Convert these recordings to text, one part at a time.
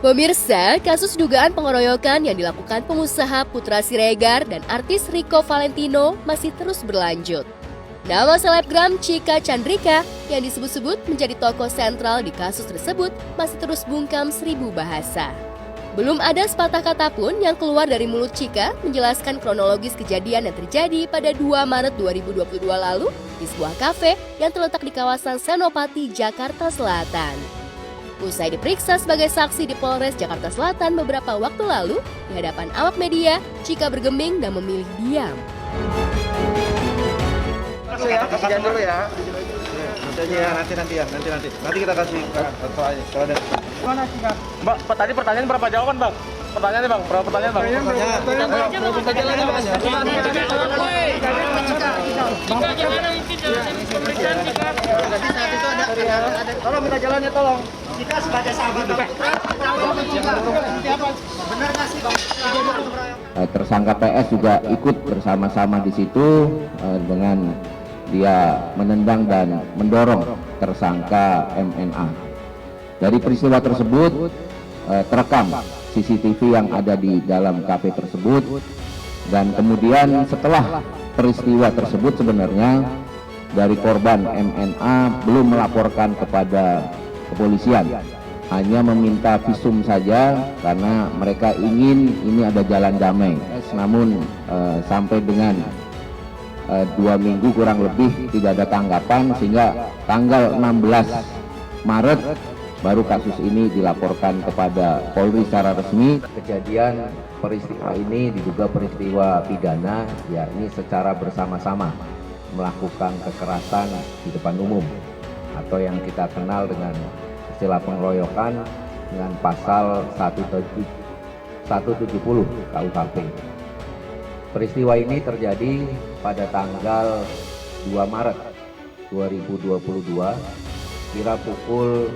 Pemirsa, kasus dugaan pengeroyokan yang dilakukan pengusaha Putra Siregar dan artis Rico Valentino masih terus berlanjut. Nama selebgram Chika Chandrika yang disebut-sebut menjadi tokoh sentral di kasus tersebut masih terus bungkam seribu bahasa. Belum ada sepatah kata pun yang keluar dari mulut Chika menjelaskan kronologis kejadian yang terjadi pada 2 Maret 2022 lalu di sebuah kafe yang terletak di kawasan Senopati, Jakarta Selatan. Usai diperiksa sebagai saksi di Polres Jakarta Selatan beberapa waktu lalu, di hadapan awak media, Chika bergeming dan memilih diam. Kasih dulu ya. Nanti kita kasih kalau ada. Mana sih, Kak? Mbak, tadi pertanyaan berapa jawaban, Bang? Pertanyaannya, Bang, berapa pertanyaan, Bang? Tolong minta jalannya, tolong. Kita sebagai sahabat benar nggak sih, Bang? Tersangka PS juga ikut bersama-sama di situ dengan dia menendang dan mendorong tersangka MNA. Dari peristiwa tersebut terekam CCTV yang ada di dalam kafe tersebut, dan kemudian setelah peristiwa tersebut sebenarnya dari korban MNA belum melaporkan kepada kepolisian, hanya meminta visum saja karena mereka ingin ini ada jalan damai. Namun sampai dengan 2 minggu kurang lebih tidak ada tanggapan, sehingga tanggal 16 Maret baru kasus ini dilaporkan kepada Polri secara resmi. Kejadian peristiwa ini diduga peristiwa pidana, yakni secara bersama-sama melakukan kekerasan di depan umum atau yang kita kenal dengan istilah pengeroyokan dengan pasal 170 KUHP. Peristiwa ini terjadi pada tanggal 2 Maret 2022 kira pukul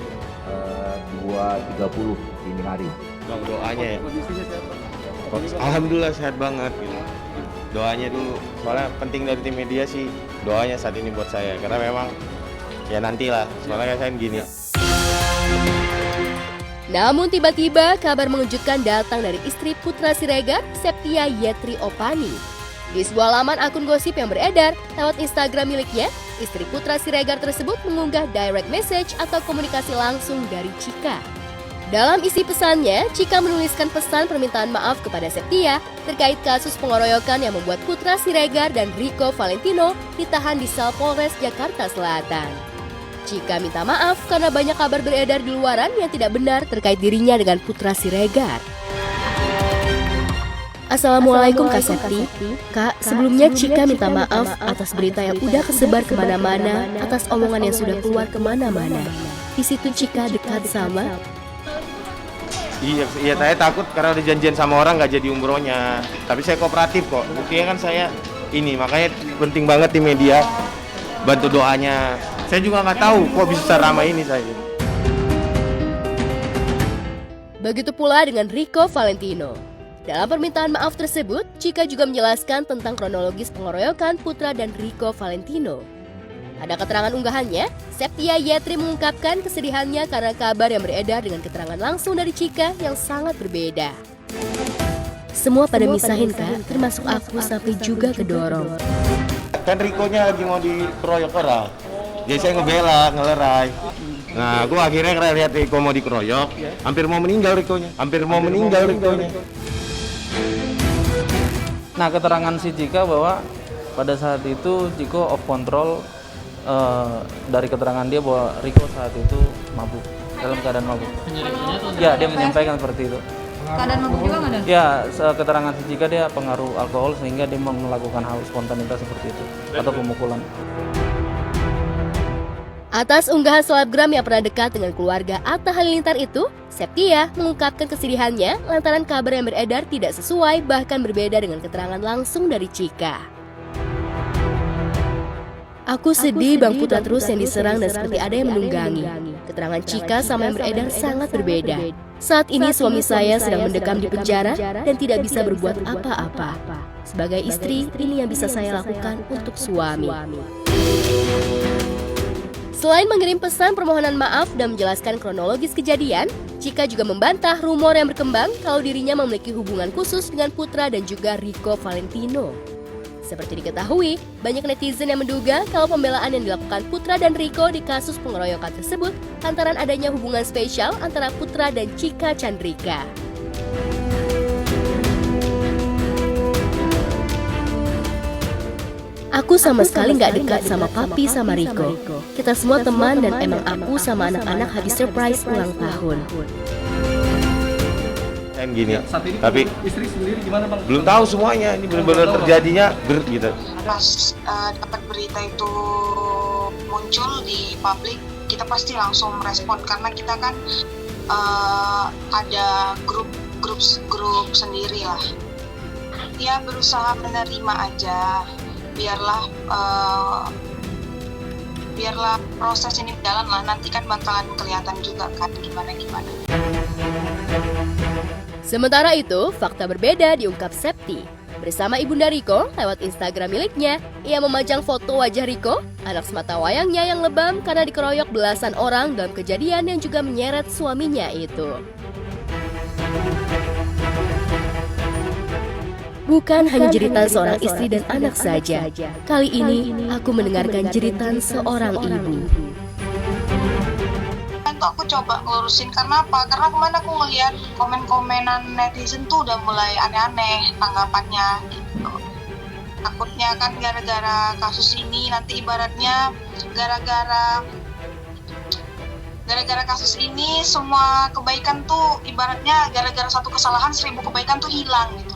2.30 dini hari. Bang, doanya ya. Alhamdulillah sehat banget gitu. Doanya dulu, soalnya penting dari tim media sih doanya saat ini buat saya, karena memang ya nantilah, soalnya saya gini. Namun tiba-tiba kabar mengejutkan datang dari istri Putra Siregar, Septia Yetri Opani. Di sebuah laman akun gosip yang beredar lewat Instagram miliknya, istri Putra Siregar tersebut mengunggah direct message atau komunikasi langsung dari Chika. Dalam isi pesannya, Chika menuliskan pesan permintaan maaf kepada Septia terkait kasus pengeroyokan yang membuat Putra Siregar dan Rico Valentino ditahan di sel Polres Jakarta Selatan. Chika minta maaf karena banyak kabar beredar di luaran yang tidak benar terkait dirinya dengan Putra Siregar. Assalamualaikum Kak Septi. Kak, sebelumnya Chika minta maaf atas berita yang udah kesebar kemana-mana, atas omongan yang sudah keluar kemana-mana. Di situ Chika dekat sama. Iya, saya takut karena udah janjian sama orang nggak jadi umrohnya. Tapi saya kooperatif kok. Buktinya kan saya ini, makanya penting banget di media bantu doanya. Saya juga nggak tahu kok bisa ramai ini saya. Begitu pula dengan Rico Valentino. Dalam permintaan maaf tersebut, Chika juga menjelaskan tentang kronologis pengeroyokan Putra dan Rico Valentino. Pada keterangan unggahannya, Septia Yetri mengungkapkan kesedihannya karena kabar yang beredar dengan keterangan langsung dari Chika yang sangat berbeda. Semua pada misahin Kak, termasuk aku sampai juga kedorong. Kan Rico-nya lagi mau dikeroyok orang. Jadi saya ngebela, ngelerai. Nah, gue akhirnya lihat Rico mau dikeroyok, hampir mau meninggal Rico-nya. Nah, keterangan si Chika bahwa pada saat itu Chico off control, dari keterangan dia bahwa Rico saat itu mabuk, dalam keadaan mabuk. Ya, dia menyampaikan seperti itu. Keadaan mabuk juga nggak ada? Ya, keterangan si Chika dia pengaruh alkohol sehingga dia melakukan hal spontanitas seperti itu atau pemukulan. Atas unggahan selebgram yang pernah dekat dengan keluarga Atta Halilintar itu, Septia mengungkapkan kesedihannya lantaran kabar yang beredar tidak sesuai bahkan berbeda dengan keterangan langsung dari Chika. Aku sedih Bang Putra terus yang diserang dan seperti ada yang menunggangi. Keterangan Chika sama yang beredar sangat berbeda. Saat ini suami saya sedang mendekam di penjara dan tidak bisa berbuat apa-apa. Sebagai istri, ini yang bisa saya lakukan untuk suami. Selain mengirim pesan permohonan maaf dan menjelaskan kronologis kejadian, Chika juga membantah rumor yang berkembang kalau dirinya memiliki hubungan khusus dengan Putra dan juga Rico Valentino. Seperti diketahui, banyak netizen yang menduga kalau pembelaan yang dilakukan Putra dan Rico di kasus pengeroyokan tersebut lantaran adanya hubungan spesial antara Putra dan Chika Chandrika. Aku sama sekali nggak dekat sama papi sama Rico. Kita semua teman dan emang aku sama anak-anak habis surprise ulang tahun. Kan gini, Saat ini tapi istri sendiri gimana bang? belum tahu semuanya. Ini benar-benar terjadinya gitu. Pas dapat berita itu muncul di publik, kita pasti langsung merespon karena kita kan ada grup sendiri lah. Ya berusaha menerima aja, biarlah proses ini berjalan lah. Nanti kan bakalan kelihatan juga kan gimana. Sementara itu, fakta berbeda diungkap Septi. Bersama Ibunda Rico, lewat Instagram miliknya, ia memajang foto wajah Rico, anak sematawayangnya yang lebam karena dikeroyok belasan orang dalam kejadian yang juga menyeret suaminya itu. Bukan hanya jeritan seorang istri dan anak saja. Kali ini, aku mendengarkan jeritan seorang ibu. Itu aku coba ngelurusin karena apa? Karena kemarin aku ngeliat komen-komenan netizen tuh udah mulai aneh-aneh tanggapannya gitu. Takutnya kan gara-gara kasus ini nanti ibaratnya gara-gara kasus ini semua kebaikan tuh ibaratnya gara-gara satu kesalahan 1000 kebaikan tuh hilang gitu.